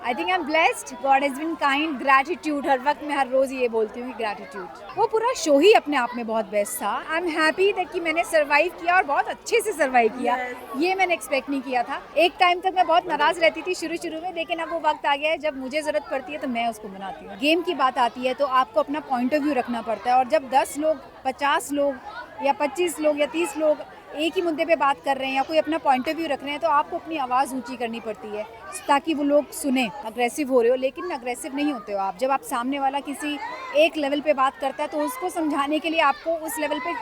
I think I am blessed, God has been kind, gratitude, हर वक्त मैं हर रोज़ ये बोलती हूँ कि ग्रैटिट्यूड। वो पूरा शो ही अपने आप में बहुत बेस्ट था। आई एम हैप्पी दैट कि मैंने सर्वाइव किया और बहुत अच्छे से सर्वाइव किया। ये मैंने एक्सपेक्ट नहीं किया था। एक टाइम तक मैं बहुत नाराज़ रहती थी शुरू में, लेकिन अब वो वक्त आ गया है जब मुझे ज़रूरत पड़ती है तो मैं उसको मनाती हूँ। गेम की बात आती है तो आपको अपना पॉइंट ऑफ व्यू रखना पड़ता है, और जब 10 लोग, 50 लोग या 25 लोग या 30 लोग एक ही मुद्दे पे बात कर रहे हैं या कोई अपना पॉइंट ऑफ व्यू रख रहे हैं, तो आपको अपनी आवाज़ ऊंची करनी पड़ती है ताकि वो लोग सुने। अग्रेसिव हो रहे हो, लेकिन अग्रेसिव नहीं होते हो आप। जब आप सामने वाला किसी एक लेवल पे बात करता है तो उसको समझाने के लिए आपको उस लेवल पे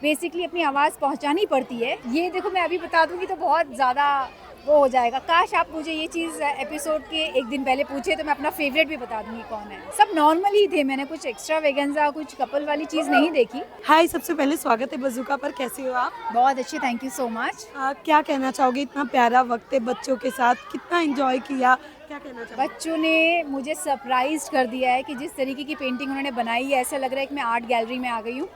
बेसिकली अपनी आवाज़ पहुंचानी पड़ती है। ये देखो, मैं अभी बता दूंगी तो बहुत ज़्यादा वो हो जाएगा। काश आप मुझे ये चीज़ एपिसोड के एक दिन पहले पूछे तो मैं अपना फेवरेट भी बता दूंगी कौन है। सब नॉर्मल ही थे, मैंने कुछ एक्स्ट्रा वेगेंजा, कुछ कपल वाली चीज़ नहीं देखी। हाय, सबसे पहले स्वागत है बज़ूका पर। कैसे हो आप? बहुत अच्छी, थैंक यू सो मच। क्या कहना चाहोगे? इतना प्यारा वक्त है बच्चों के साथ, कितना एंजॉय किया, क्या कहना चाहोगे? बच्चों ने मुझे सरप्राइज कर दिया है कि जिस तरीके की पेंटिंग उन्होंने बनाई है, ऐसा लग रहा है कि मैं आर्ट गैलरी में आ गई हूँ।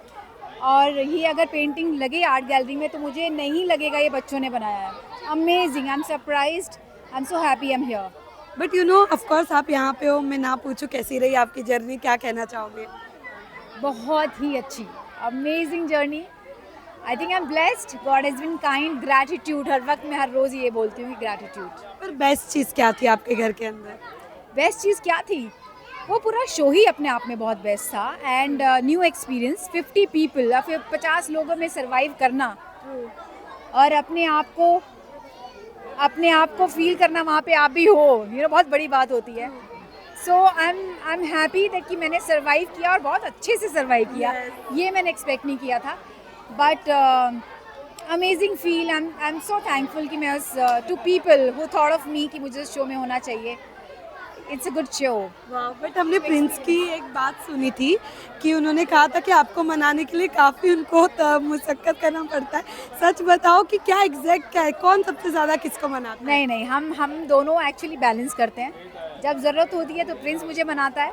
और ये अगर पेंटिंग लगे आर्ट गैलरी में तो मुझे नहीं लगेगा ये बच्चों ने बनाया है। Amazing, I am surprised, I am so happy I am here. But you know, of course आप यहाँ पे हो, मैं ना पूछूं कैसी रही आपकी जर्नी, क्या कहना चाहोगे? बहुत ही अच्छी, amazing journey. I think I am blessed, God has been kind, gratitude, हर वक्त मैं हर रोज़ ये बोलती हूँ कि ग्रैटिट्यूड। पर बेस्ट चीज़ क्या थी आपके घर के अंदर? बेस्ट चीज़ क्या थी? वो पूरा शो ही अपने आप में बहुत बेस्ट था। एंड न्यू एक्सपीरियंस, 50 पीपल या फिर 50 लोगों में सरवाइव करना और अपने आप को फील करना वहाँ पे आप भी हो, ये बहुत बड़ी बात होती है। सो आई एम हैप्पी दैट कि मैंने सरवाइव किया और बहुत अच्छे से सरवाइव किया। ये मैंने एक्सपेक्ट नहीं किया था, but amazing feel. I am so thankful कि मैं उस two people who thought of me कि मुझे उस शो में होना चाहिए। It's a good show. वाह! बट हमने प्रिंस की एक बात सुनी थी कि उन्होंने कहा था कि आपको मनाने के लिए काफ़ी उनको मुशक्कत करना पड़ता है। सच बताओ कि क्या एग्जैक्ट क्या है, कौन सबसे ज़्यादा किसको मनाता है? नहीं, हम दोनों एक्चुअली बैलेंस करते हैं। जब ज़रूरत होती है तो प्रिंस मुझे मनाता है।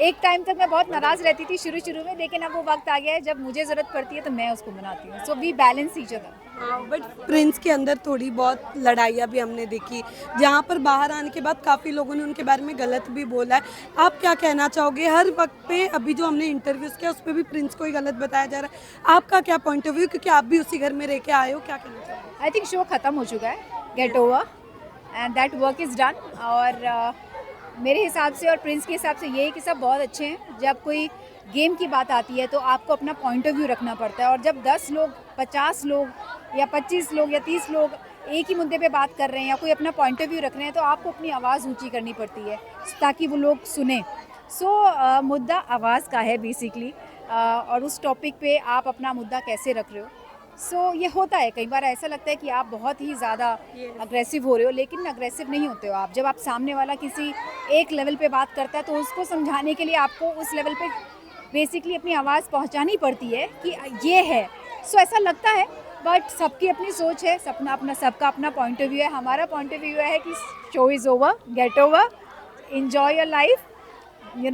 एक टाइम तक मैं बहुत नाराज़ रहती थी शुरू में, लेकिन अब वो वक्त आ गया है जब मुझे ज़रूरत पड़ती है तो मैं उसको मनाती हूँ। So we balance each other. But Prince के अंदर थोड़ी बहुत लड़ाइयाँ भी हमने देखी, जहाँ पर बाहर आने के बाद काफ़ी लोगों ने उनके बारे में गलत भी बोला है। आप क्या कहना चाहोगे? हर वक्त पे अभी जो हमने इंटरव्यूज़ किया उसमें भी प्रिंस को ही गलत बताया जा रहा है। आपका क्या पॉइंट ऑफ व्यू, क्योंकि आप भी उसी घर में रह के आए हो, क्या कहना चाहोगे? आई थिंक शो ख़त्म हो चुका है, get over and that work is done. और मेरे हिसाब से और प्रिंस के हिसाब से ये है कि सब बहुत अच्छे हैं। जब कोई गेम की बात आती है तो आपको अपना पॉइंट ऑफ व्यू रखना पड़ता है, और जब 10 लोग, 50 लोग या 25 लोग या 30 लोग एक ही मुद्दे पे बात कर रहे हैं या कोई अपना पॉइंट ऑफ व्यू रख रहे हैं, तो आपको अपनी आवाज़ ऊंची करनी पड़ती है ताकि वो लोग सुने। सो मुद्दा आवाज़ का है बेसिकली, और उस टॉपिक पे आप अपना मुद्दा कैसे रख रहे हो। सो ये होता है, कई बार ऐसा लगता है कि आप बहुत ही ज़्यादा अग्रेसिव हो रहे हो, लेकिन अग्रेसिव नहीं होते हो आप। जब आप सामने वाला किसी एक लेवल पे बात करता है तो उसको समझाने के लिए आपको उस लेवल पे बेसिकली अपनी आवाज़ पहुंचानी पड़ती है कि ये है। सो ऐसा लगता है, बट सबकी अपनी सोच है, सबका अपना पॉइंट ऑफ व्यू है। हमारा पॉइंट ऑफ व्यू है कि show is over, get over, enjoy your life.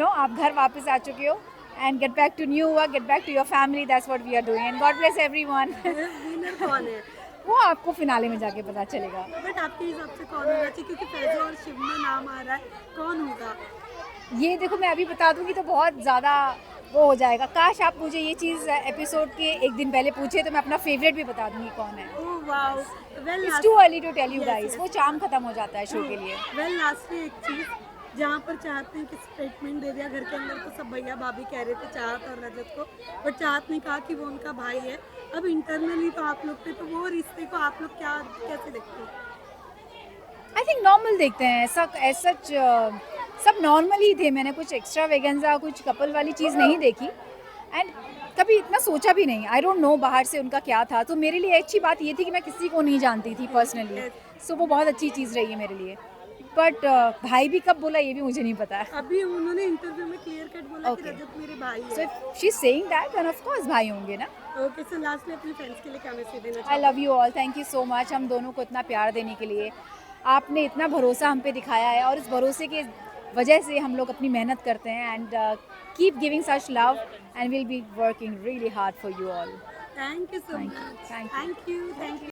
आप घर वापस आ चुके हो, and get back to new work, get back to your family. That's what we are doing, and God bless everyone. Winner कौन है? वो आपको फिनाले में जाके पता चलेगा। बट आपके हिसाब से कौन होना चाहिए, क्योंकि फैज़ो और शिव में नाम आ रहा है, कौन होगा? ये देखो, मैं अभी बता दूंगी तो बहुत ज़्यादा वो हो जाएगा। काश आप मुझे ये चीज़ एपिसोड के एक दिन पहले पूछे तो मैं अपना फेवरेट भी बता दूंगी कौन है। Oh wow! Well, it's too early to tell you guys, वो चार्म खत्म हो जाता है शो के लिए। वेल, लास्टली एक चीज़, जहाँ पर चाहत ने किस स्टेटमेंट दे दिया घर के अंदर, तो सब भैया भाभी कह रहे थे चाहत और रजत को, बट चाहत ने कहा कि वो उनका भाई है। अब इंटरनली तो आप लोग थे, तो वो रिश्ते को आप लोग क्या कैसे देखते हो? आई थिंक नॉर्मल देखते हैं, ऐसा सब नॉर्मल ही थे। मैंने कुछ एक्स्ट्रा वेगेंजा, कुछ कपल वाली चीज़ नहीं देखी, एंड कभी इतना सोचा भी नहीं। आई डोंट नो बाहर से उनका क्या था। तो मेरे लिए अच्छी बात ये थी कि मैं किसी को नहीं जानती थी पर्सनली, सो वो बहुत अच्छी चीज़ रही है मेरे लिए। बट भाई भी कब बोला ये भी मुझे नहीं पता है। अभी उन्होंने इंटरव्यू में क्लियर कट बोला कि Okay. रजत मेरे भाई सो है। If she is saying that then of course भाई होंगे ना। ओके, सो लास्ट में अपने फ्रेंड्स के लिए क्या मैसेज देना आई चाहोगे? Love you all, thank you so much हम दोनों को इतना प्यार देने के लिए। आपने इतना भरोसा हम पे दिखाया है, और इस भरोसे के वजह से हम लोग अपनी मेहनत करते हैं। And keep giving such love and will be working really hard for you all. Thank you so Thank you. Much. Thank you. Thank you.